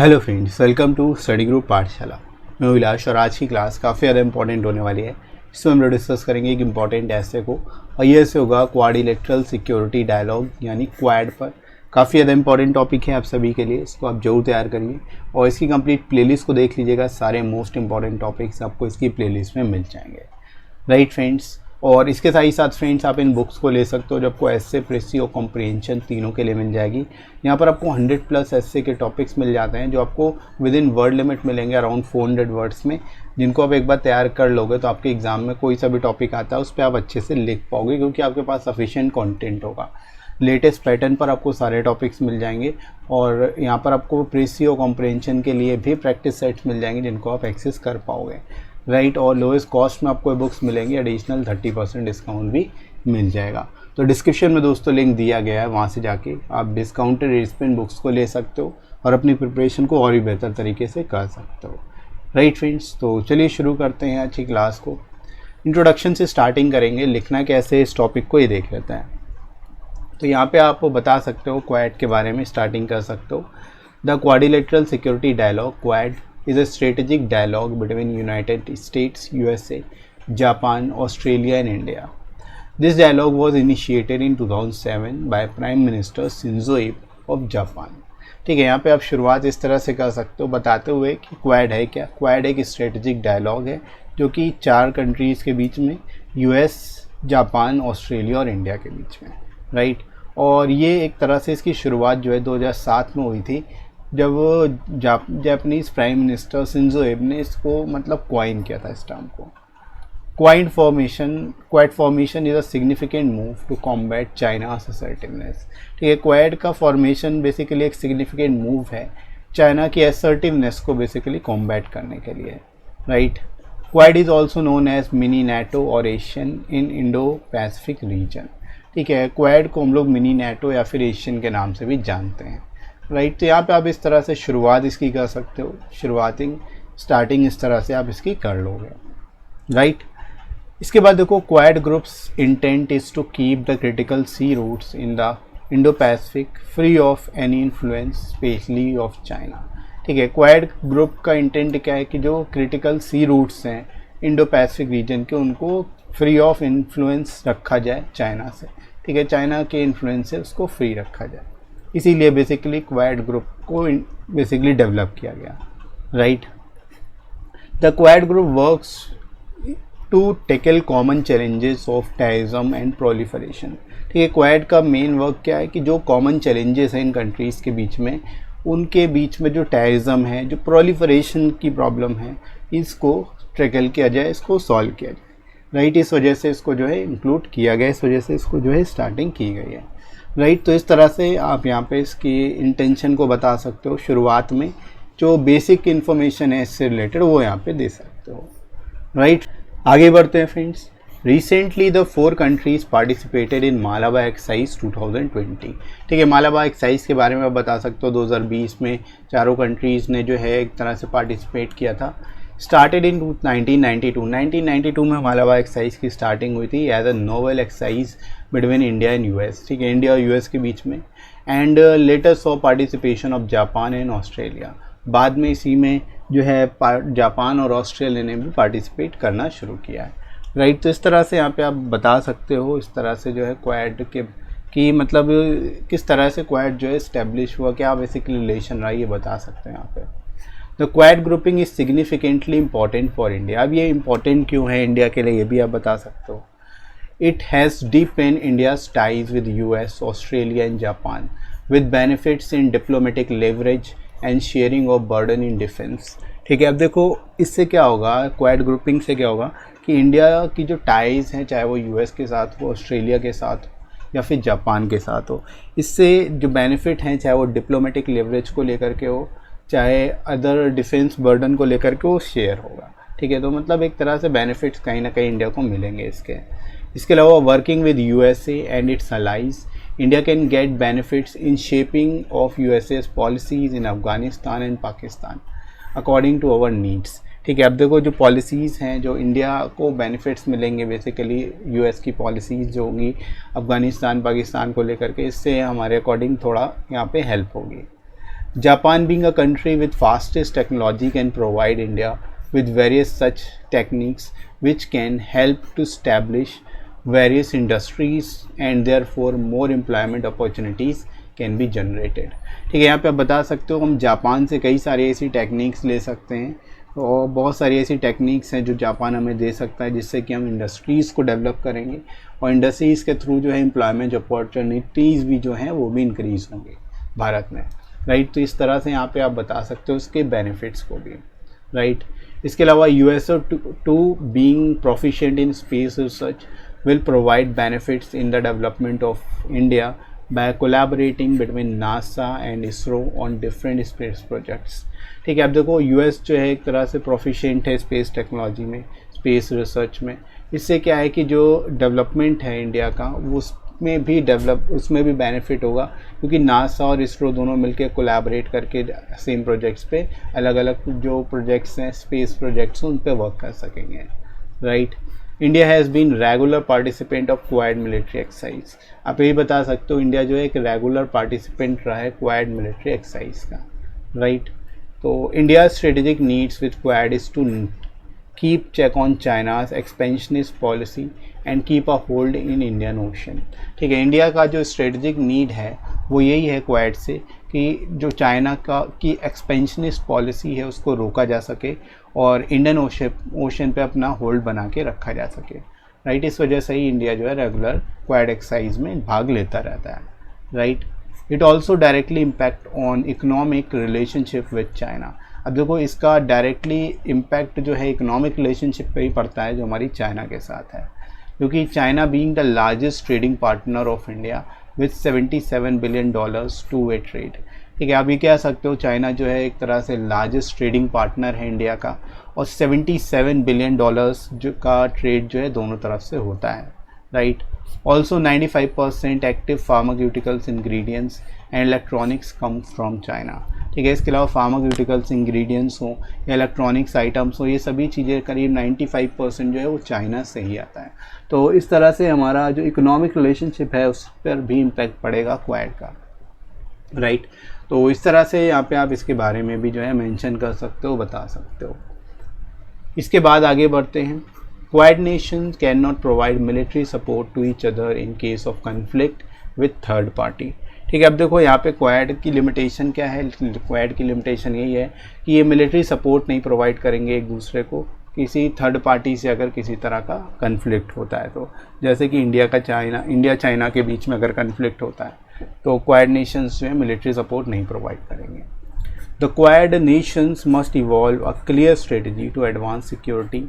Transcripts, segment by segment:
Hello friends, welcome to study group Pathshala. मैं विलास और आज की क्लास काफ़ी ज़्यादा इंपॉर्टेंट होने वाली है। इसमें हम लोग डिस्कस करेंगे एक इंपॉर्टेंट ऐसे को, और ये ऐसे होगा क्वाड्रिलेटरल सिक्योरिटी डायलॉग यानी क्वाड पर। काफ़ी ज़्यादा इंपॉर्टेंट टॉपिक है आप सभी के लिए, इसको आप जरूर तैयार करिए और इसकी कंप्लीट प्लेलिस्ट को देख लीजिएगा। सारे मोस्ट इंपॉर्टेंट टॉपिक्स आपको इसकी प्लेलिस्ट में मिल जाएंगे, राइट फ्रेंड्स। और इसके साथ ही साथ फ्रेंड्स आप इन बुक्स को ले सकते हो जो आपको एस्से, प्रेसी और कॉम्प्रिहेंशन तीनों के लिए मिल जाएगी। यहाँ पर आपको 100+ एस्से के टॉपिक्स मिल जाते हैं जो आपको विद इन वर्ड लिमिट मिलेंगे, अराउंड 400 वर्ड्स में, जिनको आप एक बार तैयार कर लोगे तो आपके एग्जाम में कोई सा भी टॉपिक आता है उस पर आप अच्छे से लिख पाओगे, क्योंकि आपके पास सफिशिएंट कंटेंट होगा। लेटेस्ट पैटर्न पर आपको सारे टॉपिक्स मिल जाएंगे और यहाँ पर आपको प्रेसी और कॉम्प्रिहेंशन के लिए भी प्रैक्टिस सेट्स मिल जाएंगे जिनको आप एक्सेस कर पाओगे, राइट। और लोएस्ट कॉस्ट में आपको बुक्स मिलेंगी, एडिशनल 30% डिस्काउंट भी मिल जाएगा। तो डिस्क्रिप्शन में दोस्तों लिंक दिया गया है, वहाँ से जाके आप डिस्काउंटेड रेट्स पे बुक्स को ले सकते हो और अपनी प्रिपरेशन को और भी बेहतर तरीके से कर सकते हो, राइट फ्रेंड्स। तो चलिए शुरू करते हैं आज की क्लास को। इंट्रोडक्शन से स्टार्टिंग करेंगे, लिखना कैसे इस टॉपिक को ये देख लेते हैं। तो यहाँ पे आप बता सकते हो क्वाड के बारे में स्टार्टिंग कर सकते हो। The quadrilateral security dialogue quad is a strategic dialogue between United States, USA, Japan, Australia and India. This dialogue was initiated in 2007 by Prime Minister Shinzo Abe of Japan. ठीक है, यहाँ पे आप शुरुआत इस तरह से कर सकते हो बताते हुए कि क्वाड है क्या। क्वाड एक स्ट्रेटेजिक डायलॉग है जो कि 4 कंट्रीज़ के बीच में, यूएस, जापान, ऑस्ट्रेलिया और इंडिया के बीच में, राइट। और ये एक तरह से इसकी शुरुआत जो है 2007 में हुई थी, जब जापानीज प्राइम मिनिस्टर शिंजो एबे ने इसको मतलब क्वाइन किया था इस टर्म को। Quad formation is a significant move to combat China assertiveness. ठीक है, क्वाड का फॉर्मेशन बेसिकली एक सिग्निफिकेंट मूव है चाइना की असर्टिवनेस को बेसिकली कॉम्बैट करने के लिए, right. Quad is also known as mini NATO और Asian in Indo Pacific region. ठीक है, क्वाड को हम लोग मिनी नेटो या फिर एशियन के नाम से भी जानते हैं, राइट। तो यहाँ पे आप इस तरह से शुरुआत इसकी कर सकते हो, स्टार्टिंग इस तरह से आप इसकी कर लोगे, राइट। इसके बाद देखो, quad group's intent is to keep the critical sea routes in the Indo Pacific free of any influence especially of China. ठीक है, क्वाड ग्रुप का इंटेंट क्या है कि जो क्रिटिकल सी रूट्स हैं इंडो पैसिफिक रीजन के, उनको फ्री ऑफ इन्फ्लुएंस रखा जाए चाइना से। ठीक है, चाइना के इन्फ्लुएंस से उसको फ्री रखा जाए, इसीलिए बेसिकली क्वाड ग्रुप को बेसिकली डेवलप किया गया, right. The quad group works to tackle common challenges of terrorism and proliferation. ठीक है, क्वाड का मेन वर्क क्या है कि जो कॉमन चैलेंजेस हैं इन कंट्रीज़ के बीच में, उनके बीच में जो टेररिज्म है, जो प्रोलिफरेशन की प्रॉब्लम है, इसको टैकल किया जाए, इसको सॉल्व किया जाए, राइट। इस वजह से इसको जो है इंक्लूड किया गया, इस वजह से इसको जो है स्टार्टिंग की गई है, राइट। तो इस तरह से आप यहाँ पे इसकी इंटेंशन को बता सकते हो। शुरुआत में जो बेसिक इन्फॉर्मेशन है इससे रिलेटेड वो यहाँ पे दे सकते हो, राइट। आगे बढ़ते हैं friends. Recently the 4 countries participated in Malabar exercise 2020। ठीक है, मालाबार एक्सरसाइज के बारे में आप बता सकते हो। 2020 में 4 कंट्रीज़ ने जो है एक तरह से पार्टिसिपेट किया था। स्टार्टेड इन 1992 में मालाबार एक्सरसाइज की स्टार्टिंग हुई थी as a novel exercise between India and US. ठीक है, इंडिया और यूएस के बीच में। And later saw participation of Japan and Australia. बाद में इसी में जो है जापान और ऑस्ट्रेलिया ने भी पार्टिसिपेट करना शुरू किया है, राइट। तो इस तरह से यहाँ पे आप बता सकते हो, इस तरह से जो है क्वाड के कि मतलब किस तरह से क्वाड जो है इस्टेब्लिश हुआ, क्या बेसिकली रिलेशन रहा, ये बता सकते हैं यहाँ पे। The quad grouping is significantly important for India. अब ये इंपॉर्टेंट क्यों है इंडिया के लिए, ये भी आप बता सकते हो। It has deepened India's ties with US, Australia and Japan, with benefits in diplomatic leverage and sharing of burden in defense. ठीक है, अब देखो इससे क्या होगा, क्वाड ग्रुपिंग से क्या होगा कि इंडिया की जो टाइज़ हैं, चाहे वो यूएस के साथ हो, ऑस्ट्रेलिया के साथ हो या फिर जापान के साथ हो, इससे जो बेनिफिट हैं, चाहे वो डिप्लोमेटिक लेवरेज को लेकर के हो, चाहे अदर डिफेंस बर्डन को लेकर के वो शेयर होगा। ठीक है, तो मतलब एक तरह से बेनिफिट्स कहीं ना कहीं इंडिया को मिलेंगे इसके अलावा working with USA and its allies, India can get benefits in shaping of US's policies in Afghanistan and Pakistan according to our needs. ठीक है, अब देखो जो पॉलिसीज़ हैं, जो इंडिया को बेनिफिट्स मिलेंगे बेसिकली यूएस की पॉलिसीज़ जो होंगी अफ़गानिस्तान पाकिस्तान को लेकर के, इससे हमारे अकॉर्डिंग थोड़ा यहाँ पे हेल्प होगी, Japan, being a country with fastest technology, can provide India with various such techniques which can help to establish various industries and therefore more employment opportunities can be generated. ठीक है, यहाँ पे आप बता सकते हो हम जापान से कई सारी ऐसी टेक्निक्स ले सकते हैं और बहुत सारी ऐसी टेक्निक्स हैं जो जापान हमें दे सकता है जिससे कि हम इंडस्ट्रीज़ को डेवलप करेंगे और इंडस्ट्रीज़ के थ्रू जो है एम्प्लॉयमेंट अपॉर्चुनिटीज़ भी जो हैं वो भी इंक्रीज़ होंगे भारत में, राइट। तो इस तरह से यहाँ पे आप बता सकते हो उसके बेनिफिट्स को भी, राइट। इसके अलावा US's to being proficient in space research will provide benefits in the development of India by collaborating between NASA and ISRO on different space projects। ठीक है, अब देखो यूएस जो है एक तरह से प्रोफिशिएंट है स्पेस टेक्नोलॉजी में, स्पेस रिसर्च में। इससे क्या है कि जो डेवलपमेंट है इंडिया का उसमें भी बेनिफिट होगा क्योंकि नासा और इसरो दोनों मिलकर कोलैबोरेट करके सेम प्रोजेक्ट्स पे अलग अलग जो प्रोजेक्ट्स हैं स्पेस प्रोजेक्ट्स उन पे वर्क कर सकेंगे, right. India has been regular participant of quad military exercise. आप यही बता सकते हो इंडिया जो है एक रेगुलर पार्टिसिपेंट रहा है क्वाड मिलिट्री एक्सरसाइज का, राइट। तो India strategic needs with quad is to keep check on China's expansionist policy and keep a hold in Indian Ocean. ठीक है, इंडिया का जो स्ट्रेटेजिक नीड है वो यही है क्वाड से कि जो चाइना की एक्सपेंशनिस्ट पॉलिसी है उसको रोका जा सके और इंडियन ओशन पे अपना होल्ड बना के रखा जा सके, राइट। इस वजह से ही इंडिया जो है रेगुलर क्वाड एक्सरसाइज में भाग लेता रहता है, right. It also directly impact on economic relationship with China. अब देखो इसका डायरेक्टली इम्पैक्ट जो है इकोनॉमिक रिलेशनशिप पे ही पड़ता है जो हमारी चाइना के साथ है, क्योंकि China being the largest trading partner of India with $77 billion two way trade. ठीक है, आप ये कह सकते हो चाइना जो है एक तरह से लार्जेस्ट ट्रेडिंग पार्टनर है इंडिया का और $77 बिलियन जो का ट्रेड जो है दोनों तरफ से होता है, right. Also 95% active pharmaceuticals ingredients and electronics come from China. ठीक है, इसके अलावा फार्मास्यूटिकल्स इंग्रेडिएंट्स हों या इलेक्ट्रॉनिक्स आइटम्स हो, ये सभी चीज़ें करीब 95% जो है वो चाइना से ही आता है। तो इस तरह से हमारा जो इकोनॉमिक रिलेशनशिप है उस पर भी इम्पैक्ट पड़ेगा क्वाड का, राइट। तो इस तरह से यहाँ पे आप इसके बारे में भी जो है मेंशन कर सकते हो, बता सकते हो। इसके बाद आगे बढ़ते हैं। Quad nations can not provide military support to each other in case of conflict with third party. ठीक है, अब देखो यहाँ पे क्वाड की लिमिटेशन क्या है। क्वाड की लिमिटेशन यही है कि ये मिलिट्री सपोर्ट नहीं प्रोवाइड करेंगे एक दूसरे को किसी थर्ड पार्टी से अगर किसी तरह का कन्फ्लिक्ट होता है तो, जैसे कि इंडिया चाइना के बीच में अगर कन्फ्लिक्ट होता है तो क्वाड नेशंस जो है मिलिट्री सपोर्ट नहीं प्रोवाइड करेंगे। The quad nations must evolve a clear strategy to advance security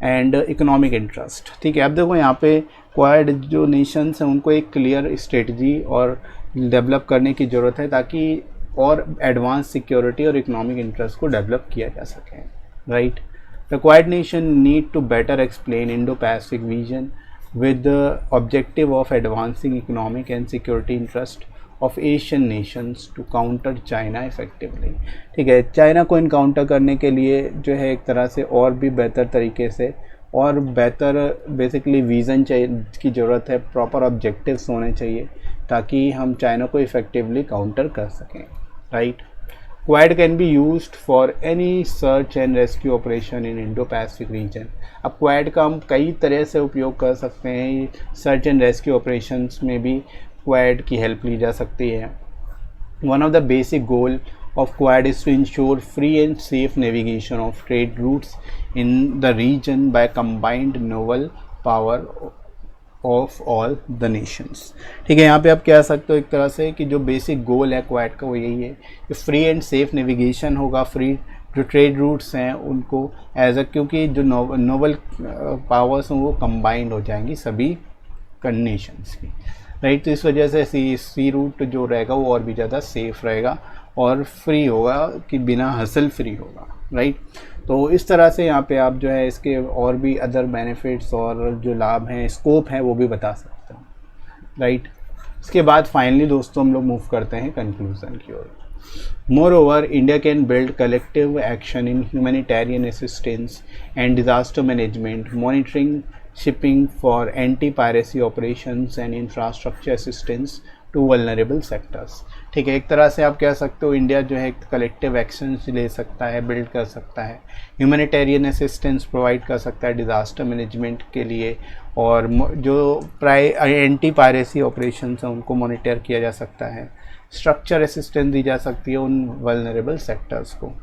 and economic interest. ठीक है, अब देखो यहाँ पे क्वाड जो नेशंस हैं उनको एक क्लियर स्ट्रेटजी और डेवलप करने की ज़रूरत है ताकि और एडवांस सिक्योरिटी और इकोनॉमिक इंटरेस्ट को डेवलप किया जा सके, right. The quad nation need to better explain Indo Pacific vision with the objective of advancing economic and security interest of Asian nations to counter China effectively। ठीक है, China को encounter करने के लिए जो है एक तरह से और भी बेहतर तरीके से और बेहतर बेसिकली विज़न की ज़रूरत है, प्रॉपर ऑब्जेक्टिव्स होने चाहिए ताकि हम चाइना को इफ़ेक्टिवली काउंटर कर सकें, right. Quad can be used for any search and rescue operation in Indo Pacific reason. अब क्वाड का हम कई तरह से उपयोग कर सकते हैं, सर्च एंड रेस्क्यू ऑपरेशंस में भी क्वाड की हेल्प ली जा सकती है। One of the basic goal of Quad is to ensure free and safe navigation of trade routes in the region by combined naval power of all the nations। ठीक है, यहाँ पे आप कह सकते हो एक तरह से कि जो बेसिक गोल है क्वाड का वो यही है कि फ्री एंड सेफ नेविगेशन होगा, फ्री जो ट्रेड रूट्स हैं उनको क्योंकि जो नोवल पावर्स हैं वो कंबाइंड हो जाएंगी सभी नेशंस की, राइट। तो इस वजह से सी रूट जो रहेगा वो और भी ज़्यादा सेफ रहेगा और फ्री होगा कि बिना हसल फ्री होगा, राइट। तो इस तरह से यहाँ पे आप जो है इसके और भी अदर बेनिफिट्स और जो लाभ हैं, स्कोप है, वो भी बता सकते हो, राइट। इसके बाद फाइनली दोस्तों हम लोग मूव करते हैं कंक्लूजन की ओर। Moreover, India can build collective action in humanitarian assistance and disaster management, monitoring shipping for anti-piracy operations and infrastructure assistance to vulnerable sectors. ठीक है, एक तरह से आप कह सकते हो इंडिया जो है कलेक्टिव एक्शन ले सकता है, बिल्ड कर सकता है, ह्यूमैनिटेरियन असिस्टेंस प्रोवाइड कर सकता है डिज़ास्टर मैनेजमेंट के लिए, और जो एंटी पायरेसी ऑपरेशंस हैं उनको मॉनिटर किया जा सकता है, स्ट्रक्चर असिस्टेंस दी जा सकती है उन वल्नरेबल सेक्टर्स को।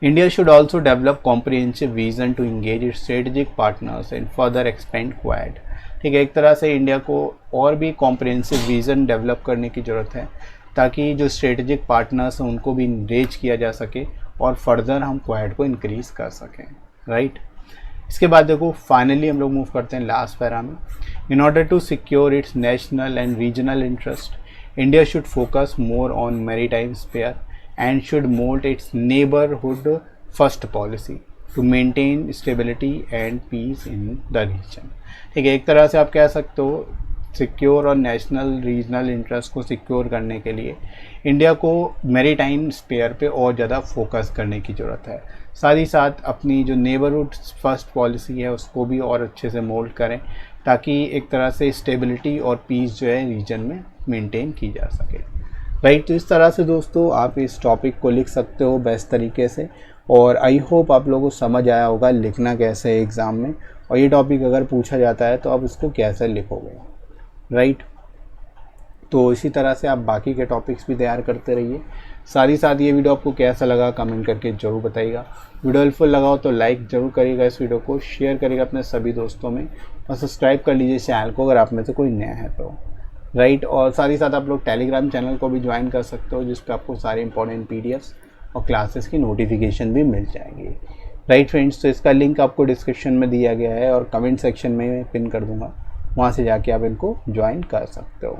India should also develop comprehensive vision to engage its strategic partners and further expand Quad। ठीक है, एक तरह से इंडिया को और भी कॉम्प्रिहेंसिव विज़न डेवलप करने की ज़रूरत है ताकि जो स्ट्रेटेजिक पार्टनर्स हैं उनको भी इंगेज किया जा सके और फर्दर हम क्वाड को इंक्रीज़ कर सकें, राइट। इसके बाद देखो फाइनली हम लोग मूव करते हैं लास्ट पैरा में। In order to secure its national and regional interest, India should focus more on maritime sphere and should mold its neighborhood first policy to maintain stability and peace in the region। ठीक है, एक तरह से आप कह सकते हो secure और नेशनल रीजनल इंटरेस्ट को सिक्योर करने के लिए इंडिया को मैरीटाइम स्फीयर पे और ज़्यादा फोकस करने की ज़रूरत है, साथ ही साथ अपनी जो नेबरहुड फर्स्ट पॉलिसी है उसको भी और अच्छे से मोल्ड करें ताकि एक तरह से स्टेबिलिटी और पीस जो है रीजन में मेंटेन की जा सके, राइट। तो इस तरह से दोस्तों आप इस टॉपिक को लिख सकते हो बेस्ट तरीके से, और आई होप आप लोगों को समझ आया होगा लिखना कैसे है एग्ज़ाम में, और ये टॉपिक अगर पूछा जाता है तो आप इसको कैसे लिखोगे, राइट। तो इसी तरह से आप बाकी के टॉपिक्स भी तैयार करते रहिए। साथ ही साथ ये वीडियो आपको कैसा लगा कमेंट करके ज़रूर बताइएगा। वीडियो हेल्पफुल लगा हो तो लाइक ज़रूर करिएगा, इस वीडियो को शेयर करिएगा अपने सभी दोस्तों में, और सब्सक्राइब कर लीजिए चैनल को अगर आप में से कोई नया है तो, राइट। और साथ ही साथ आप लोग टेलीग्राम चैनल को भी ज्वाइन कर सकते हो जिस पे आपको सारे इंपॉर्टेंट पीडीएफ्स और क्लासेस की नोटिफिकेशन भी मिल जाएंगी, राइट फ्रेंड्स। तो इसका लिंक आपको डिस्क्रिप्शन में दिया गया है और कमेंट सेक्शन में पिन कर दूंगा, वहाँ से जाके आप इनको ज्वाइन कर सकते हो,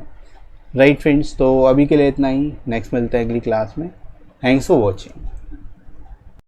राइट फ्रेंड्स। तो अभी के लिए इतना ही, नेक्स्ट मिलते हैं अगली क्लास में। Thanks for watching.